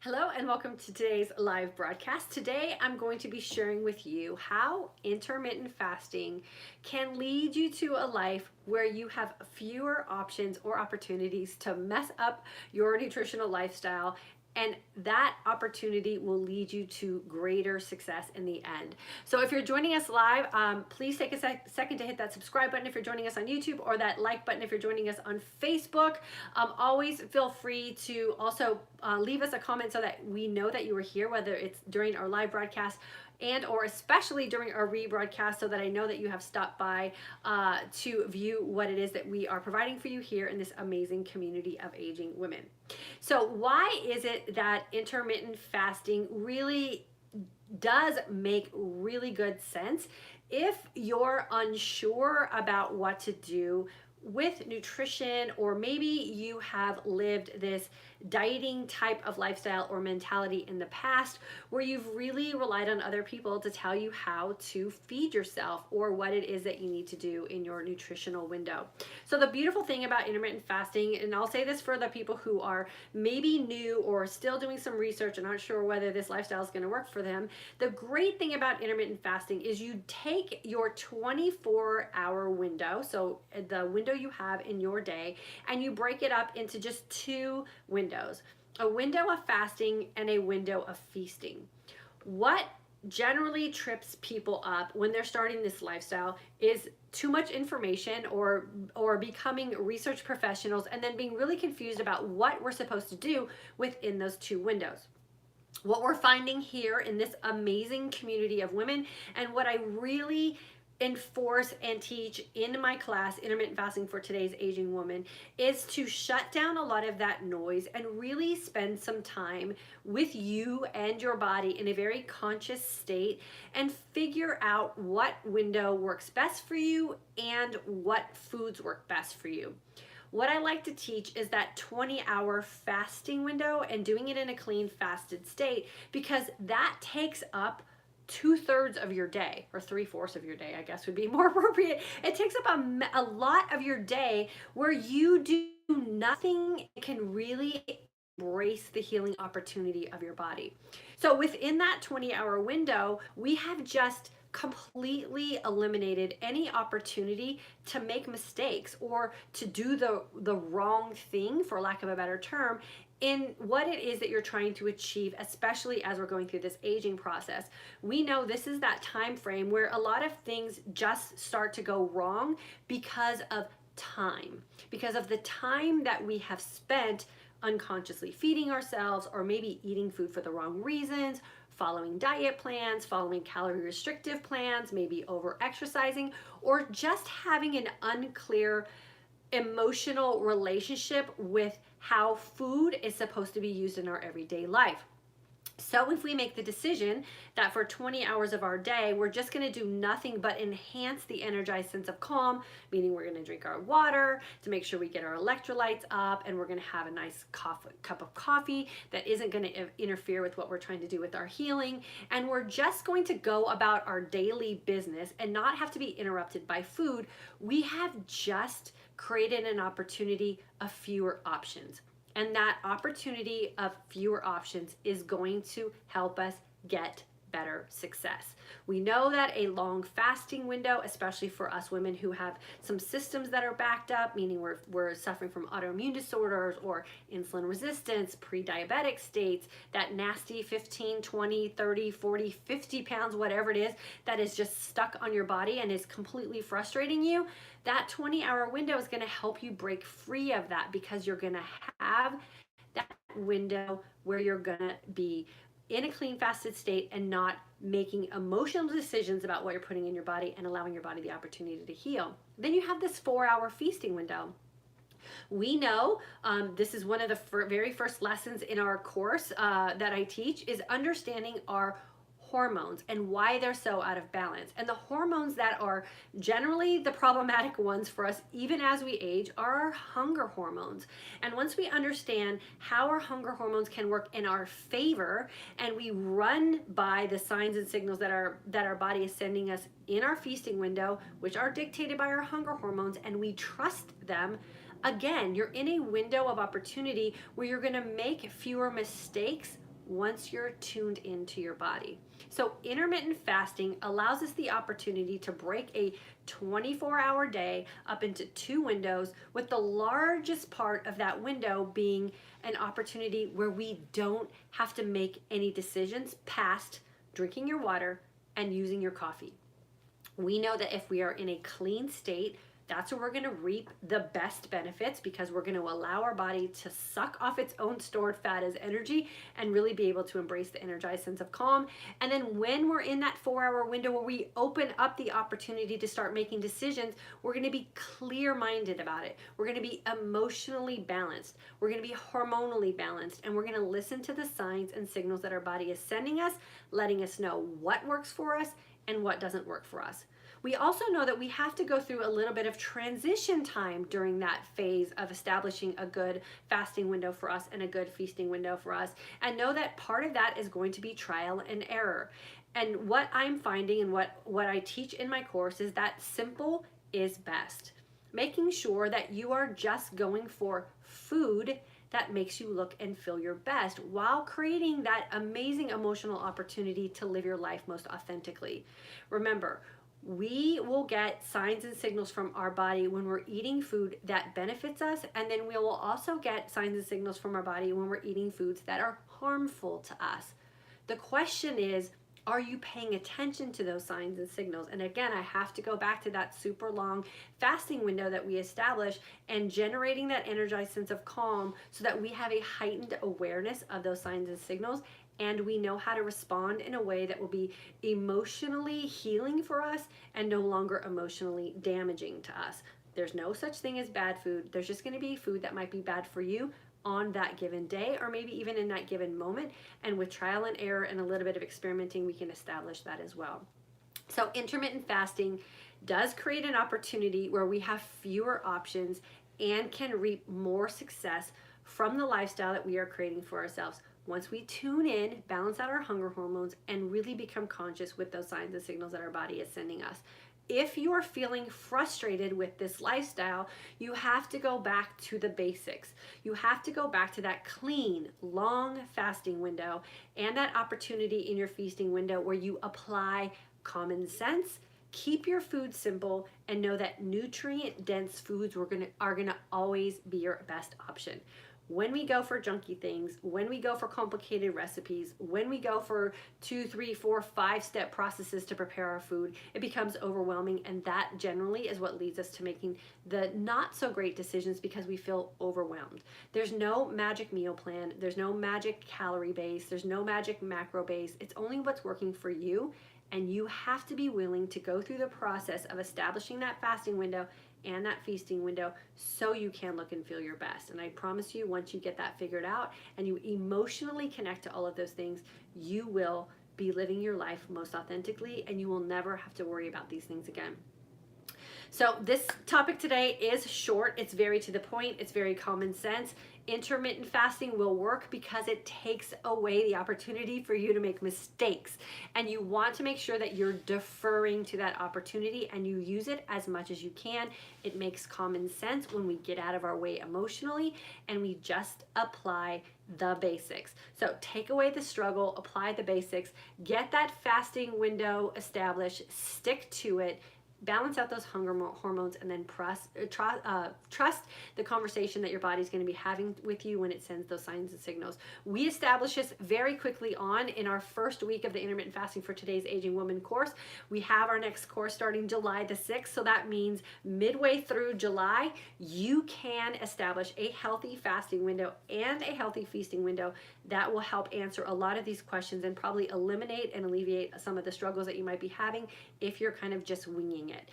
Hello and welcome to today's live broadcast. Today I'm going to be sharing with you how intermittent fasting can lead you to a life where you have fewer options or opportunities to mess up your nutritional lifestyle, and that opportunity will lead you to greater success in the end. So if you're joining us live, please take a second to hit that subscribe button if you're joining us on YouTube, or that like button if you're joining us on Facebook. Always feel free to also leave us a comment so that we know that you were here, whether it's during our live broadcast and or especially during our rebroadcast, so that I know that you have stopped by to view what it is that we are providing for you here in this amazing community of aging women. So why is it that intermittent fasting really does make really good sense if you're unsure about what to do with nutrition, or maybe you have lived this dieting type of lifestyle or mentality in the past where you've really relied on other people to tell you how to feed yourself or what it is that you need to do in your nutritional window. So the beautiful thing about intermittent fasting, and I'll say this for the people who are maybe new or still doing some research and aren't sure whether this lifestyle is going to work for them, the great thing about intermittent fasting is you take your 24-hour window, so the window you have in your day, and you break it up into just two windows: a window of fasting and a window of feasting. What generally trips people up when they're starting this lifestyle is too much information, or becoming research professionals and then being really confused about what we're supposed to do within those two windows. What we're finding here in this amazing community of women, and what I really enforce and teach in my class, Intermittent Fasting for Today's Aging Woman, is to shut down a lot of that noise and really spend some time with you and your body in a very conscious state and figure out what window works best for you and what foods work best for you. What I like to teach is that 20-hour fasting window, and doing it in a clean fasted state, because that takes up 2/3 of your day, or 3/4 of your day, I guess would be more appropriate. It takes up a lot of your day where you do nothing and can really embrace the healing opportunity of your body. So within that 20-hour window, we have just completely eliminated any opportunity to make mistakes or to do the wrong thing, for lack of a better term, in what it is that you're trying to achieve, especially as we're going through this aging process. We know this is that time frame where a lot of things just start to go wrong because of time, because of the time that we have spent unconsciously feeding ourselves, or maybe eating food for the wrong reasons, following diet plans, following calorie restrictive plans, maybe over exercising, or just having an unclear emotional relationship with how food is supposed to be used in our everyday life. So if we make the decision that for 20 hours of our day, we're just going to do nothing but enhance the energized sense of calm, meaning we're going to drink our water to make sure we get our electrolytes up, and we're going to have a nice cup of coffee that isn't going to interfere with what we're trying to do with our healing, and we're just going to go about our daily business and not have to be interrupted by food, we have just created an opportunity of fewer options. And that opportunity of fewer options is going to help us get better success. We know that a long fasting window, especially for us women who have some systems that are backed up, meaning we're suffering from autoimmune disorders or insulin resistance, pre-diabetic states, that nasty 15, 20, 30, 40, 50 pounds, whatever it is, that is just stuck on your body and is completely frustrating you, that 20-hour window is going to help you break free of that, because you're going to have that window where you're going to be in a clean fasted state and not making emotional decisions about what you're putting in your body and allowing your body the opportunity to heal. Then you have this 4-hour feasting window. We know this is one of the very first lessons in our course that I teach, is understanding our hormones and why they're so out of balance. And the hormones that are generally the problematic ones for us, even as we age, are our hunger hormones. And once we understand how our hunger hormones can work in our favor, and we run by the signs and signals that our body is sending us in our feasting window, which are dictated by our hunger hormones, and we trust them, again, you're in a window of opportunity where you're going to make fewer mistakes once you're tuned into your body. So intermittent fasting allows us the opportunity to break a 24-hour day up into 2 windows, with the largest part of that window being an opportunity where we don't have to make any decisions past drinking your water and using your coffee. We know that if we are in a clean state, that's where we're going to reap the best benefits, because we're going to allow our body to suck off its own stored fat as energy and really be able to embrace the energized sense of calm. And then when we're in that 4-hour window where we open up the opportunity to start making decisions, we're going to be clear-minded about it. We're going to be emotionally balanced. We're going to be hormonally balanced, and we're going to listen to the signs and signals that our body is sending us, letting us know what works for us and what doesn't work for us. We also know that we have to go through a little bit of transition time during that phase of establishing a good fasting window for us and a good feasting window for us, and know that part of that is going to be trial and error. And what I'm finding and what I teach in my course is that simple is best. Making sure that you are just going for food that makes you look and feel your best, while creating that amazing emotional opportunity to live your life most authentically. Remember, we will get signs and signals from our body when we're eating food that benefits us, and then we will also get signs and signals from our body when we're eating foods that are harmful to us. The question is, are you paying attention to those signs and signals? And again, I have to go back to that super long fasting window that we establish, and generating that energized sense of calm so that we have a heightened awareness of those signs and signals, and we know how to respond in a way that will be emotionally healing for us and no longer emotionally damaging to us. There's no such thing as bad food. There's just going to be food that might be bad for you on that given day, or maybe even in that given moment. And with trial and error and a little bit of experimenting, we can establish that as well. So intermittent fasting does create an opportunity where we have fewer options and can reap more success from the lifestyle that we are creating for ourselves. Once we tune in, balance out our hunger hormones, and really become conscious with those signs and signals that our body is sending us. If you are feeling frustrated with this lifestyle, you have to go back to the basics. You have to go back to that clean, long fasting window and that opportunity in your feasting window where you apply common sense, keep your food simple, and know that nutrient-dense foods are gonna always be your best option. When we go for junky things, when we go for complicated recipes, when we go for 2, 3, 4, 5-step processes to prepare our food, it becomes overwhelming, and that generally is what leads us to making the not so great decisions because we feel overwhelmed. There's no magic meal plan, there's no magic calorie base, there's no magic macro base. It's only what's working for you, and you have to be willing to go through the process of establishing that fasting window and that feasting window so you can look and feel your best. And I promise you, once you get that figured out and you emotionally connect to all of those things, you will be living your life most authentically, and you will never have to worry about these things again. So this topic today is short, it's very to the point, it's very common sense. Intermittent fasting will work because it takes away the opportunity for you to make mistakes, and you want to make sure that you're deferring to that opportunity and you use it as much as you can. It makes common sense when we get out of our way emotionally and we just apply the basics. So take away the struggle, apply the basics, get that fasting window established, stick to it, balance out those hunger hormones, and then trust the conversation that your body's going to be having with you when it sends those signs and signals. We establish this very quickly on in our first week of the Intermittent Fasting for Today's Aging Woman course. We have our next course starting July the 6th, so that means midway through July, you can establish a healthy fasting window and a healthy feasting window that will help answer a lot of these questions and probably eliminate and alleviate some of the struggles that you might be having if you're kind of just winging it.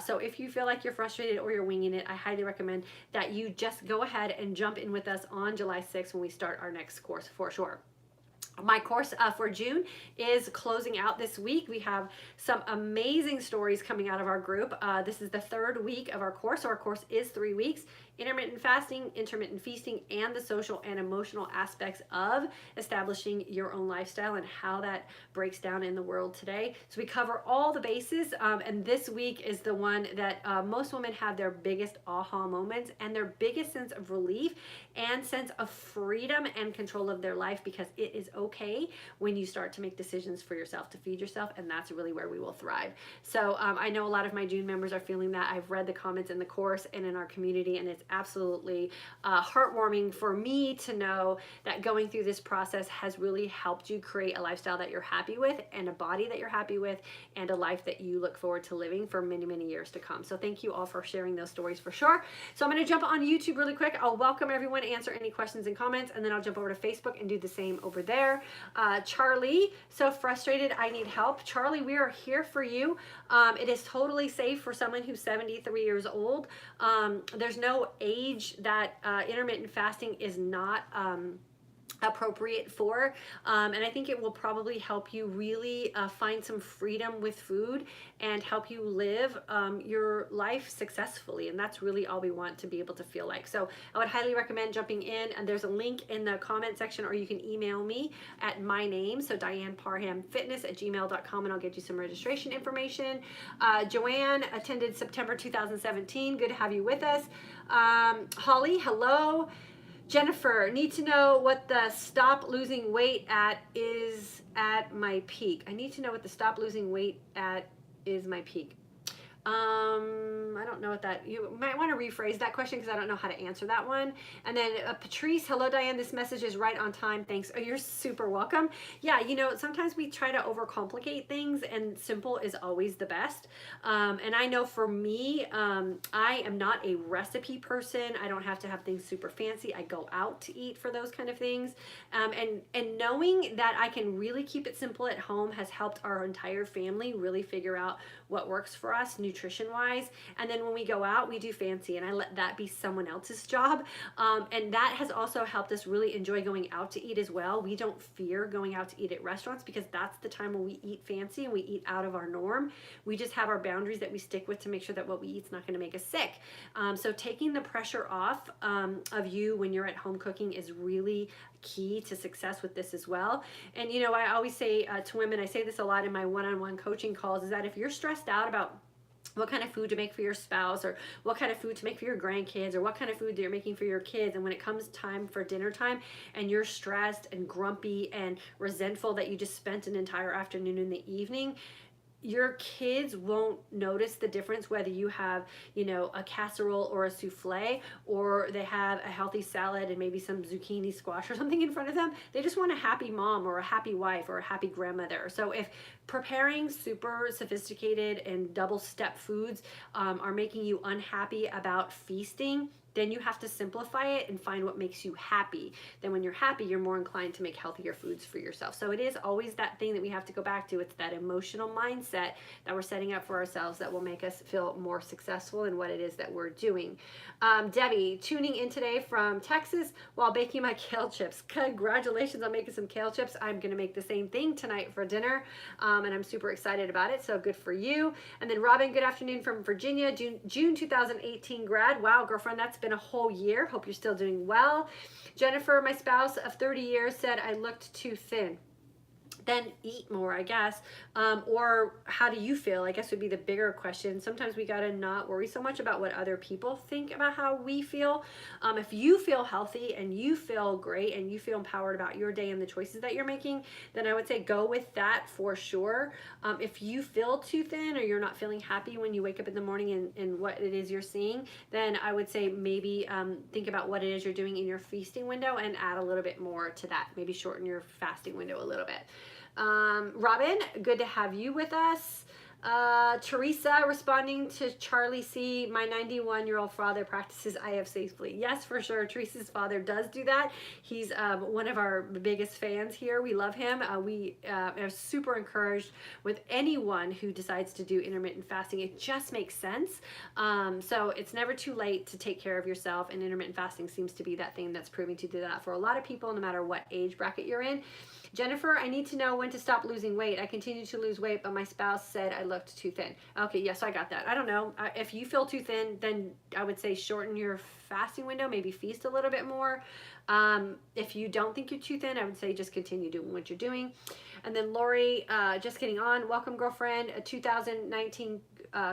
So if you feel like you're frustrated or you're winging it, I highly recommend that you just go ahead and jump in with us on July 6th when we start our next course for sure. My course for June is closing out this week. We have some amazing stories coming out of our group. This is the 3rd week of our course, so our course is 3 weeks. intermittent fasting, intermittent feasting, and the social and emotional aspects of establishing your own lifestyle and how that breaks down in the world today. So we cover all the bases, and this week is the one that most women have their biggest aha moments and their biggest sense of relief and sense of freedom and control of their life, because it is okay when you start to make decisions for yourself to feed yourself, and that's really where we will thrive. So I know a lot of my June members are feeling that. I've read the comments in the course and in our community, and it's absolutely heartwarming for me to know that going through this process has really helped you create a lifestyle that you're happy with, and a body that you're happy with, and a life that you look forward to living for many, many years to come. So thank you all for sharing those stories for sure. So I'm going to jump on YouTube really quick. I'll welcome everyone, answer any questions and comments, and then I'll jump over to Facebook and do the same over there. Charlie, so frustrated, I need help. Charlie, we are here for you. It is totally safe for someone who's 73 years old. There's no age that intermittent fasting is not appropriate for, and I think it will probably help you really find some freedom with food and help you live your life successfully, and that's really all we want to be able to feel like. So I would highly recommend jumping in, and there's a link in the comment section, or you can email me at my name, so dyannparhamfitness@gmail.com, and I'll get you some registration information. Joanne attended September 2017. Good to have you with us. Holly, hello. Jennifer, need to know what the stop losing weight at is at my peak. I need to know what the stop losing weight at is my peak. I don't know what that, you might want to rephrase that question because I don't know how to answer that one. And then Patrice, hello Diane, this message is right on time, thanks. Oh, you're super welcome. Yeah, you know, sometimes we try to overcomplicate things, and simple is always the best. And I know for me, I am not a recipe person. I don't have to have things super fancy. I go out to eat for those kind of things. And knowing that I can really keep it simple at home has helped our entire family really figure out what works for us nutrition wise. And then when we go out, we do fancy, and I let that be someone else's job. And that has also helped us really enjoy going out to eat as well. We don't fear going out to eat at restaurants because that's the time when we eat fancy and we eat out of our norm. We just have our boundaries that we stick with to make sure that what we eat is not going to make us sick. So taking the pressure off of you when you're at home cooking is really key to success with this as well. And you know, I always say to women, I say this a lot in my one-on-one coaching calls, is that if you're stressed out about what kind of food to make for your spouse, or what kind of food to make for your grandkids, or what kind of food that you're making for your kids, and when it comes time for dinner time and you're stressed and grumpy and resentful that you just spent an entire afternoon in the evening, your kids won't notice the difference whether you have, you know, a casserole or a souffle, or they have a healthy salad and maybe some zucchini squash or something in front of them. They just want a happy mom or a happy wife or a happy grandmother. So if preparing super sophisticated and double step foods are making you unhappy about feasting, then you have to simplify it and find what makes you happy. Then when you're happy, you're more inclined to make healthier foods for yourself. So it is always that thing that we have to go back to. It's that emotional mindset that we're setting up for ourselves that will make us feel more successful in what it is that we're doing. Debbie, tuning in today from Texas while baking my kale chips. Congratulations on making some kale chips. I'm gonna make the same thing tonight for dinner, and I'm super excited about it, so good for you. And then Robin, good afternoon from Virginia, June 2018 grad. Wow, girlfriend, that's been a whole year. Hope you're still doing well. Jennifer, my spouse of 30 years, said I looked too thin. Then eat more, I guess. Or how do you feel, I guess, would be the bigger question. Sometimes we gotta not worry so much about what other people think about how we feel. If you feel healthy and you feel great and you feel empowered about your day and the choices that you're making, then I would say go with that for sure. If you feel too thin or you're not feeling happy when you wake up in the morning and what it is you're seeing, then I would say maybe think about what it is you're doing in your feasting window and add a little bit more to that. Maybe shorten your fasting window a little bit. Robin, good to have you with us. Teresa, responding to Charlie C, my 91-year-old father practices IF safely. Yes, for sure. Teresa's father does do that. He's one of our biggest fans here. We love him. We are super encouraged with anyone who decides to do intermittent fasting. It just makes sense. So it's never too late to take care of yourself, and intermittent fasting seems to be that thing that's proving to do that for a lot of people, no matter what age bracket you're in. Jennifer, I need to know when to stop losing weight. I continue to lose weight, but my spouse said I look looked too thin. Okay, yes, I got that. I don't know. If you feel too thin, then I would say shorten your fasting window, maybe feast a little bit more. If you don't think you're too thin, I would say just continue doing what you're doing. And then Lori, just getting on. Welcome, girlfriend. A 2019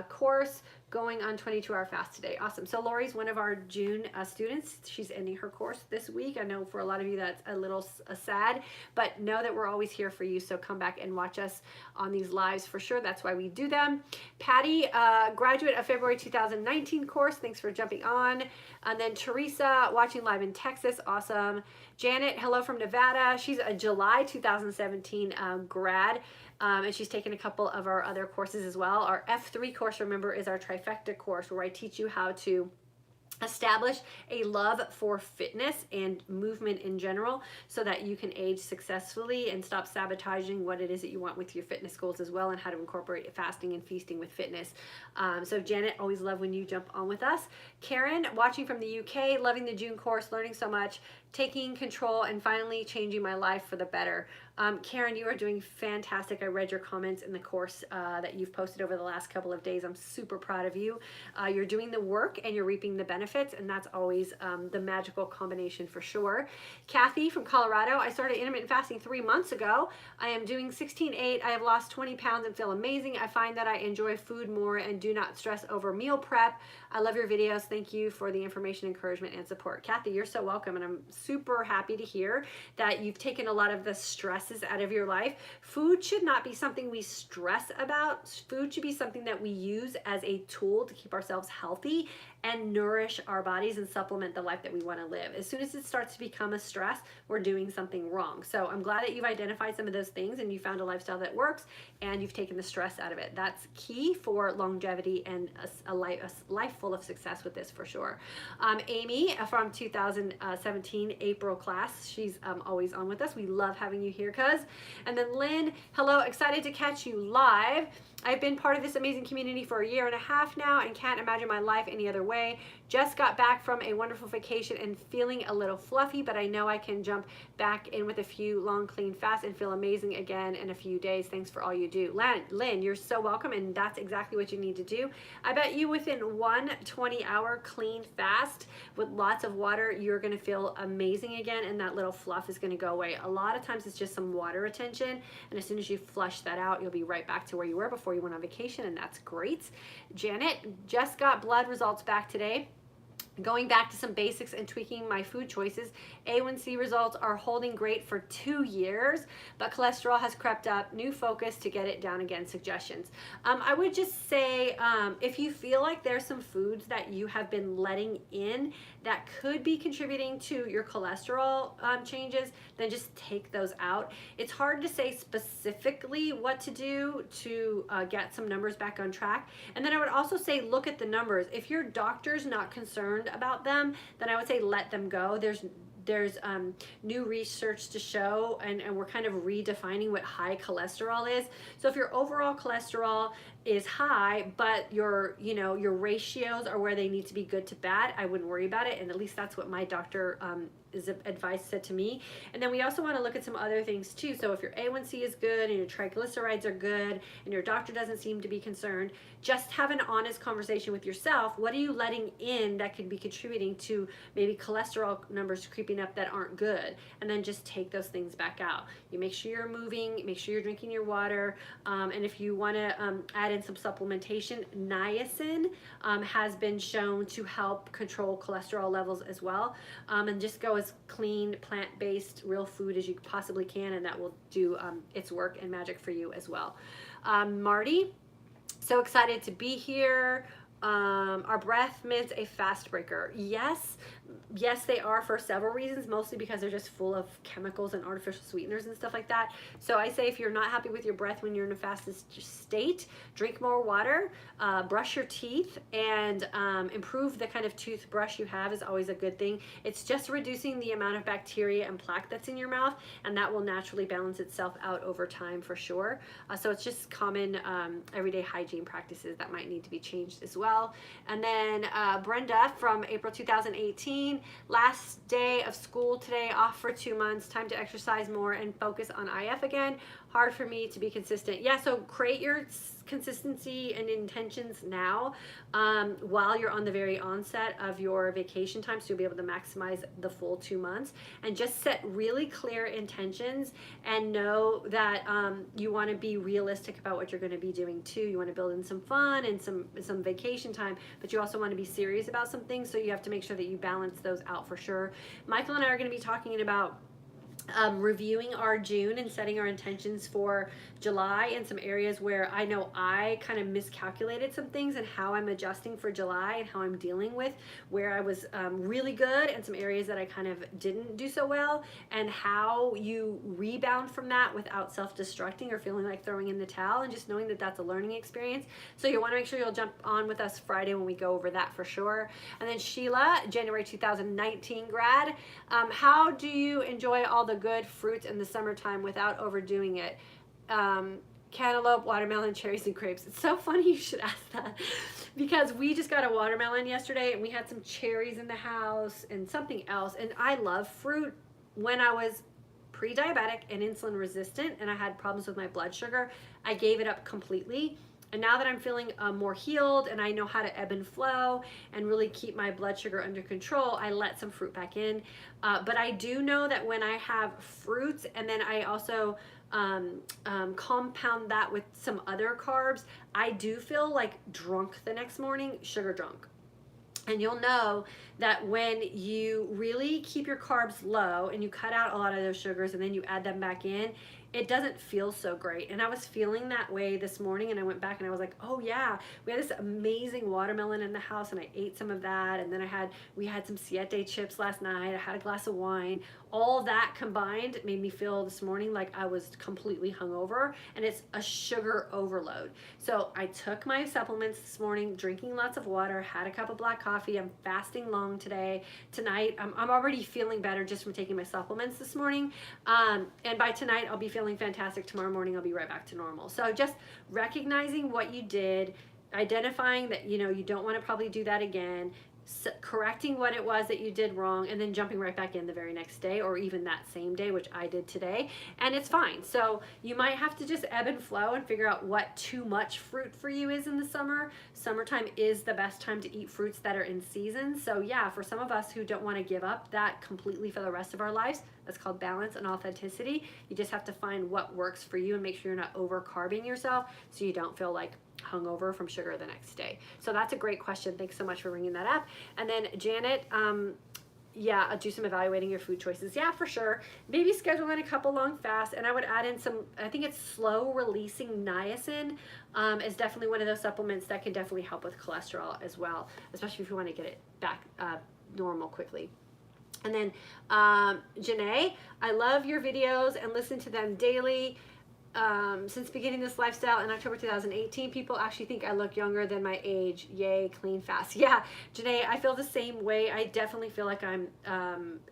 course going on 22-hour fast today. Awesome. So Lori's one of our June students. She's ending her course this week. I know for a lot of you that's a little sad, but know that we're always here for you. So come back and watch us on these lives for sure. That's why we do them. Patty, graduate of February 2019 course. Thanks for jumping on. And then Teresa, watching live in Texas. Awesome. Janet, hello from Nevada. She's a July 2017 grad. And she's taken a couple of our other courses as well. Our F3 course, remember, is our trifecta course where I teach you how to establish a love for fitness and movement in general so that you can age successfully and stop sabotaging what it is that you want with your fitness goals as well, and how to incorporate fasting and feasting with fitness. So Janet, always love when you jump on with us. Karen, watching from the UK, loving the June course, learning so much, taking control and finally changing my life for the better. Karen, you are doing fantastic. I read your comments in the course that you've posted over the last couple of days. I'm super proud of you. You're doing the work and you're reaping the benefits, and that's always the magical combination for sure. Kathy from Colorado, I started intermittent fasting 3 months ago. I am doing 16-8. I have lost 20 pounds and feel amazing. I find that I enjoy food more and do not stress over meal prep. I love your videos. Thank you for the information, encouragement, and support. Kathy, you're so welcome, and I'm super happy to hear that you've taken a lot of the stresses out of your life. Food should not be something we stress about. Food should be something that we use as a tool to keep ourselves healthy and nourish our bodies and supplement the life that we want to live. As soon as it starts to become a stress, we're doing something wrong. So I'm glad that you've identified some of those things and you found a lifestyle that works and you've taken the stress out of it. That's key for longevity and a life full of success with this for sure. Amy from 2017 April class, she's always on with us. We love having you here, cuz. And then Lynn, hello, excited to catch you live. I've been part of this amazing community for 1.5 years now and can't imagine my life any other way. Just got back from a wonderful vacation and feeling a little fluffy, but I know I can jump back in with a few long, clean fasts and feel amazing again in a few days. Thanks for all you do. Lynn, you're so welcome, and that's exactly what you need to do. I bet you within one 20-hour clean fast with lots of water, you're going to feel amazing again, and that little fluff is going to go away. A lot of times it's just some water retention, and as soon as you flush that out, you'll be right back to where you were before you went on vacation, and that's great. Janet, just got blood results back today. Going back to some basics and tweaking my food choices. A1C results are holding great for 2 years, but cholesterol has crept up. New focus to get it down again. Suggestions. I would just say if you feel like there's some foods that you have been letting in that could be contributing to your cholesterol changes, then just take those out. It's hard to say specifically what to do to get some numbers back on track. And then I would also say look at the numbers. If your doctor's not concerned about them, then I would say let them go. There's new research to show, and we're kind of redefining what high cholesterol is. So if your overall cholesterol is high, but your ratios are where they need to be good to bad, I wouldn't worry about it. And at least that's what my doctor advice said to me. And then we also want to look at some other things too. So if your A1C is good and your triglycerides are good and your doctor doesn't seem to be concerned, just have an honest conversation with yourself. What are you letting in that could be contributing to maybe cholesterol numbers creeping up that aren't good? And then just take those things back out. You make sure you're moving, make sure you're drinking your water, and if you want to add in some supplementation, niacin has been shown to help control cholesterol levels as well. And just go as clean, plant-based, real food as you possibly can, and that will do its work and magic for you as well. Marty, so excited to be here. Are breath mints a fast breaker? Yes, they are for several reasons, mostly because they're just full of chemicals and artificial sweeteners and stuff like that. So I say if you're not happy with your breath when you're in a fasted state, drink more water, brush your teeth, and improve the kind of toothbrush you have is always a good thing. It's just reducing the amount of bacteria and plaque that's in your mouth, and that will naturally balance itself out over time for sure. So it's just common everyday hygiene practices that might need to be changed as well. And then Brenda from April 2018, last day of school today, off for 2 months, time to exercise more and focus on IF again. Hard for me to be consistent. Yeah, so create your consistency and intentions now while you're on the very onset of your vacation time, so you'll be able to maximize the full 2 months, and just set really clear intentions and know that you want to be realistic about what you're going to be doing too. You want to build in some fun and some vacation time, but you also want to be serious about some things, so you have to make sure that you balance those out for sure. Michael and I are going to be talking about reviewing our June and setting our intentions for July in some areas where I know I kind of miscalculated some things, and how I'm adjusting for July and how I'm dealing with where I was really good and some areas that I kind of didn't do so well, and how you rebound from that without self-destructing or feeling like throwing in the towel, and just knowing that that's a learning experience. So you'll want to make sure you'll jump on with us Friday when we go over that for sure. And then Sheila, January 2019 grad, how do you enjoy all the good fruits in the summertime without overdoing it? Cantaloupe, watermelon, cherries, and grapes. It's so funny you should ask that, because we just got a watermelon yesterday and we had some cherries in the house and something else. And I love fruit. When I was pre-diabetic and insulin resistant and I had problems with my blood sugar, I gave it up completely. And now that I'm feeling more healed and I know how to ebb and flow and really keep my blood sugar under control, I let some fruit back in. But I do know that when I have fruits and then I also compound that with some other carbs, I do feel like drunk the next morning, sugar drunk. And you'll know that when you really keep your carbs low and you cut out a lot of those sugars and then you add them back in, it doesn't feel so great. And I was feeling that way this morning, and I went back and I was like, oh yeah, we had this amazing watermelon in the house and I ate some of that. And then we had some Siete chips last night. I had a glass of wine. All that combined made me feel this morning like I was completely hungover, and it's a sugar overload. So I took my supplements this morning, drinking lots of water, had a cup of black coffee. I'm fasting long today. Tonight, I'm already feeling better just from taking my supplements this morning. And by tonight, I'll be feeling fantastic. Tomorrow morning, I'll be right back to normal. So just recognizing what you did, identifying that, you don't want to probably do that again, correcting what it was that you did wrong, and then jumping right back in the very next day or even that same day, which I did today, and it's fine. So you might have to just ebb and flow and figure out what too much fruit for you is in the summer. Summertime is the best time to eat fruits that are in season. So yeah, for some of us who don't want to give up that completely for the rest of our lives, that's called balance and authenticity. You just have to find what works for you and make sure you're not over-carbing yourself so you don't feel like hungover from sugar the next day. So that's a great question. Thanks so much for bringing that up. And then Janet, yeah, I'll do some evaluating your food choices. Yeah, for sure. Maybe schedule in a couple long fasts, and I would add in some, I think it's slow releasing niacin is definitely one of those supplements that can definitely help with cholesterol as well, especially if you want to get it back normal quickly. And then Janae, I love your videos and listen to them daily. Since beginning this lifestyle in October 2018, people actually think I look younger than my age. Yay, clean fast. Yeah, Janae, I feel the same way. I definitely feel like I'm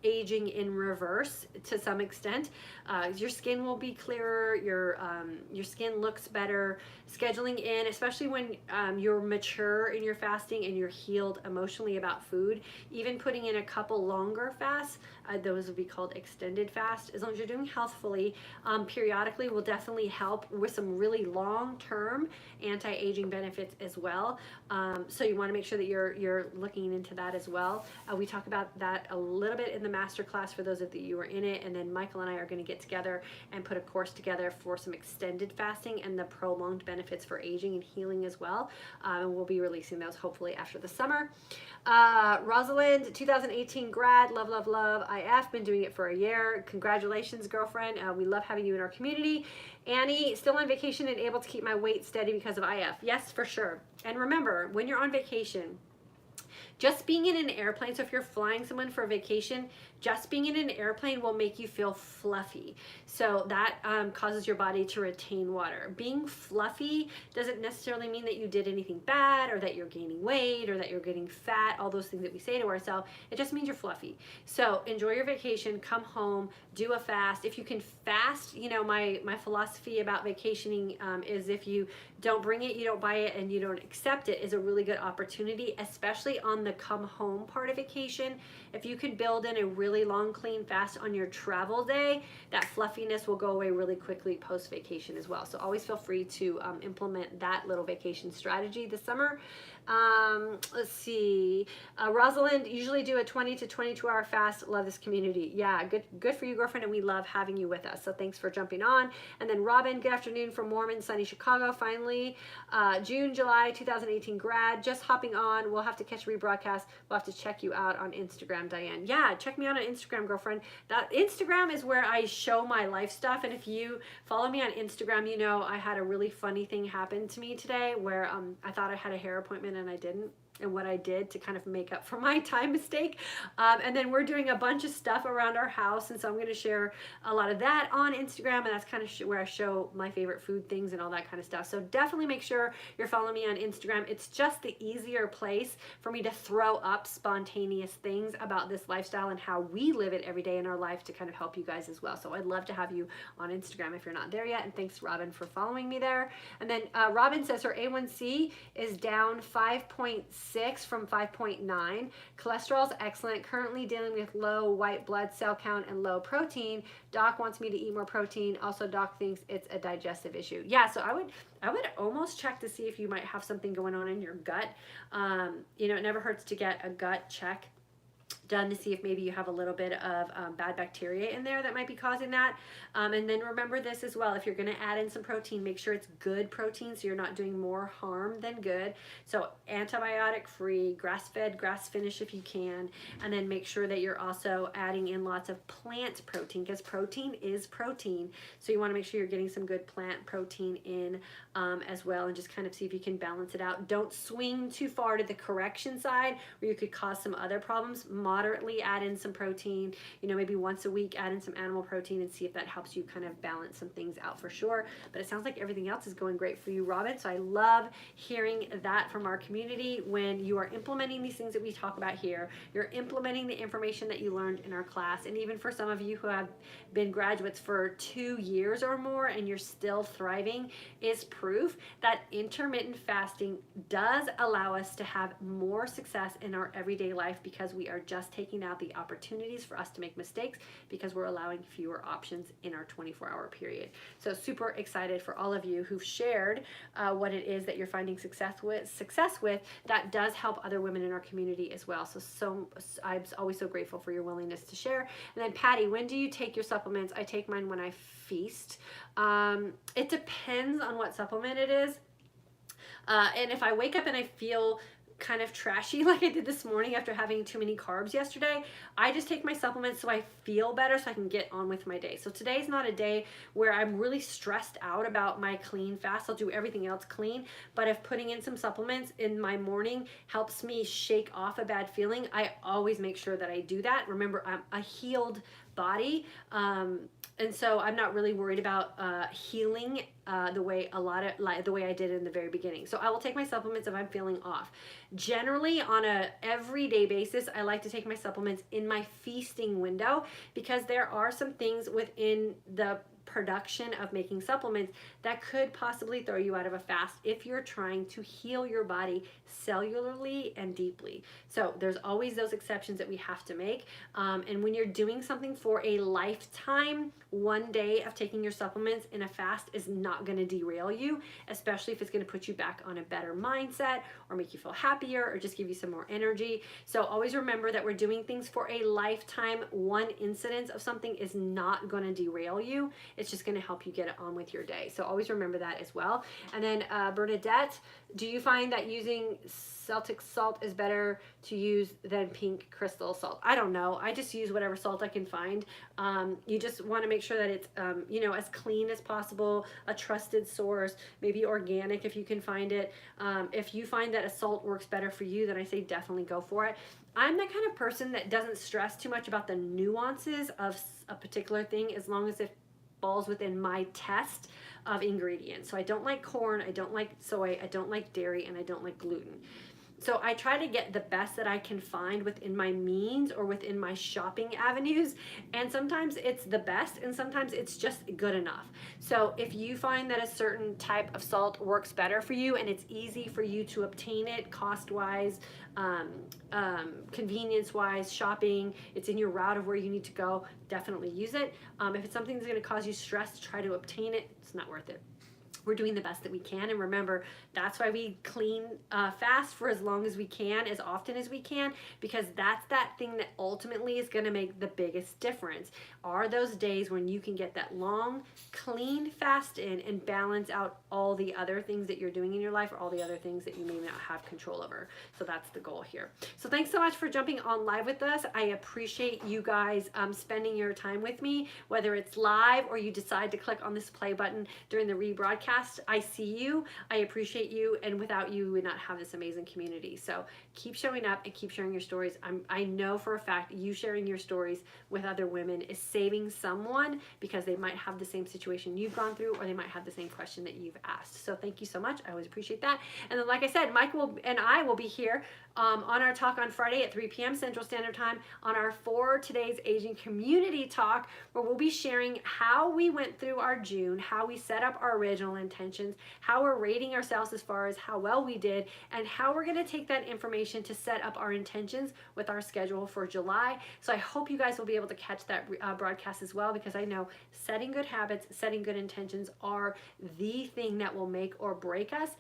aging in reverse to some extent. Your skin will be clearer. Your skin looks better. Scheduling in, especially when you're mature in your fasting and you're healed emotionally about food, even putting in a couple longer fasts, those would be called extended fast, as long as you're doing healthfully, periodically will definitely help with some really long-term anti-aging benefits as well. So you want to make sure that you're looking into that as well. We talk about that a little bit in the masterclass for those of you who are in it, and then Michael and I are going to get together and put a course together for some extended fasting and the prolonged benefits for aging and healing as well. And we'll be releasing those hopefully after the summer. Rosalind, 2018 grad, love, love, love IF, been doing it for a year. Congratulations, girlfriend. We love having you in our community. Annie, still on vacation and able to keep my weight steady because of IF. Yes, for sure. And remember, when you're on vacation, just being in an airplane, so if you're flying someone for a vacation, just being in an airplane will make you feel fluffy. So that causes your body to retain water. Being fluffy doesn't necessarily mean that you did anything bad or that you're gaining weight or that you're getting fat, all those things that we say to ourselves. It just means you're fluffy. So enjoy your vacation, come home, do a fast. If you can fast, my philosophy about vacationing is if you don't bring it, you don't buy it, and you don't accept it, is a really good opportunity, especially on the come home part of vacation. If you can build in a really really long clean fast on your travel day, that fluffiness will go away really quickly post vacation as well. So always feel free to implement that little vacation strategy this summer. Let's see. Rosalind, usually do a 20 to 22 hour fast. Love this community. Yeah, good for you, girlfriend, and we love having you with us. So thanks for jumping on. And then Robin, good afternoon from warm and sunny Chicago. Finally, June, July 2018 grad. Just hopping on. We'll have to catch a rebroadcast. We'll have to check you out on Instagram, Diane. Yeah, check me out on Instagram, girlfriend. That Instagram is where I show my life stuff. And if you follow me on Instagram, you know I had a really funny thing happen to me today where I thought I had a hair appointment and I didn't, and what I did to kind of make up for my time mistake. And then we're doing a bunch of stuff around our house, and so I'm going to share a lot of that on Instagram, and that's kind of where I show my favorite food things and all that kind of stuff. So definitely make sure you're following me on Instagram. It's just the easier place for me to throw up spontaneous things about this lifestyle and how we live it every day in our life to kind of help you guys as well. So I'd love to have you on Instagram if you're not there yet, and thanks, Robin, for following me there. And then Robin says her A1C is down 5.6 from 5.9. Cholesterol's excellent. Currently dealing with low white blood cell count and low protein. Doc wants me to eat more protein. Also, doc thinks it's a digestive issue. Yeah, so I would almost check to see if you might have something going on in your gut. You know, it never hurts to get a gut check done to see if maybe you have a little bit of bad bacteria in there that might be causing that. And then remember this as well, if you're going to add in some protein, make sure it's good protein so you're not doing more harm than good. So antibiotic free, grass-fed, grass-finished if you can, and then make sure that you're also adding in lots of plant protein, because protein is protein. So you want to make sure you're getting some good plant protein in as well, and just kind of see if you can balance it out. Don't swing too far to the correction side where you could cause some other problems. Moderately add in some protein, you know, maybe once a week add in some animal protein and see if that helps you kind of balance some things out for sure. But it sounds like everything else is going great for you, Robin. So I love hearing that from our community. When you are implementing these things that we talk about here, you're implementing the information that you learned in our class. And even for some of you who have been graduates for 2 years or more and you're still thriving, is proof that intermittent fasting does allow us to have more success in our everyday life, because we are just taking out the opportunities for us to make mistakes, because we're allowing fewer options in our 24-hour period. So super excited for all of you who've shared what it is that you're finding success with. That does help other women in our community as well. So I'm always so grateful for your willingness to share. And then Patty, when do you take your supplements? I take mine when I feast. It depends on what supplement it is. And if I wake up and I feel kind of trashy like I did this morning after having too many carbs yesterday, I just take my supplements so I feel better so I can get on with my day. So today's not a day where I'm really stressed out about my clean fast. I'll do everything else clean, but if putting in some supplements in my morning helps me shake off a bad feeling, I always make sure that I do that. Remember, I'm a healed body, and so I'm not really worried about healing the way I did in the very beginning. So I will take my supplements if I'm feeling off. Generally, on a everyday basis, I like to take my supplements in my feasting window, because there are some things within the production of making supplements that could possibly throw you out of a fast if you're trying to heal your body cellularly and deeply. So there's always those exceptions that we have to make. And when you're doing something for a lifetime, one day of taking your supplements in a fast is not going to derail you, especially if it's going to put you back on a better mindset or make you feel happier or just give you some more energy. So always remember that we're doing things for a lifetime. One incidence of something is not going to derail you. It's just going to help you get on with your day. So always remember that as well. And then Bernadette, do you find that using Celtic salt is better to use than pink crystal salt? I don't know. I just use whatever salt I can find. You just want to make sure that it's, you know, as clean as possible, a trusted source, maybe organic if you can find it. If you find that a salt works better for you, then I say definitely go for it. I'm the kind of person that doesn't stress too much about the nuances of a particular thing as long as it falls within my test of ingredients. So I don't like corn, I don't like soy, I don't like dairy, and I don't like gluten. So I try to get the best that I can find within my means or within my shopping avenues. And sometimes it's the best and sometimes it's just good enough. So if you find that a certain type of salt works better for you and it's easy for you to obtain it cost-wise, convenience-wise, shopping, it's in your route of where you need to go, definitely use it. If it's something that's going to cause you stress to try to obtain it, it's not worth it. We're doing the best that we can, and remember, that's why we clean fast for as long as we can, as often as we can, because that's that thing that ultimately is going to make the biggest difference. Are those days when you can get that long, clean fast in and balance out all the other things that you're doing in your life or all the other things that you may not have control over. So that's the goal here. So thanks so much for jumping on live with us. I appreciate you guys spending your time with me, whether it's live or you decide to click on this play button during the rebroadcast. I see you, I appreciate you, and without you, we would not have this amazing community. So keep showing up and keep sharing your stories. I know for a fact you sharing your stories with other women is saving someone because they might have the same situation you've gone through or they might have the same question that you've asked. So thank you so much. I always appreciate that. And then like I said, Mike and I will be here on our talk on Friday at 3 p.m. Central Standard Time on our For Today's Aging Community Talk, where we'll be sharing how we went through our June, how we set up our original intentions, how we're rating ourselves as far as how well we did, and how we're going to take that information to set up our intentions with our schedule for July. So I hope you guys will be able to catch that broadcast as well, because I know setting good habits, setting good intentions are the thing that will make or break us,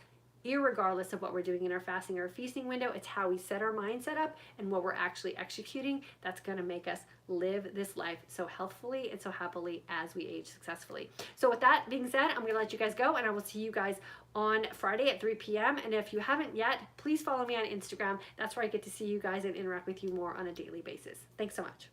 irregardless of what we're doing in our fasting or feasting window. It's how we set our mindset up and what we're actually executing that's going to make us live this life so healthfully and so happily as we age successfully. So with that being said, I'm going to let you guys go, and I will see you guys on Friday at 3 p.m. And if you haven't yet, please follow me on Instagram. That's where I get to see you guys and interact with you more on a daily basis. Thanks so much.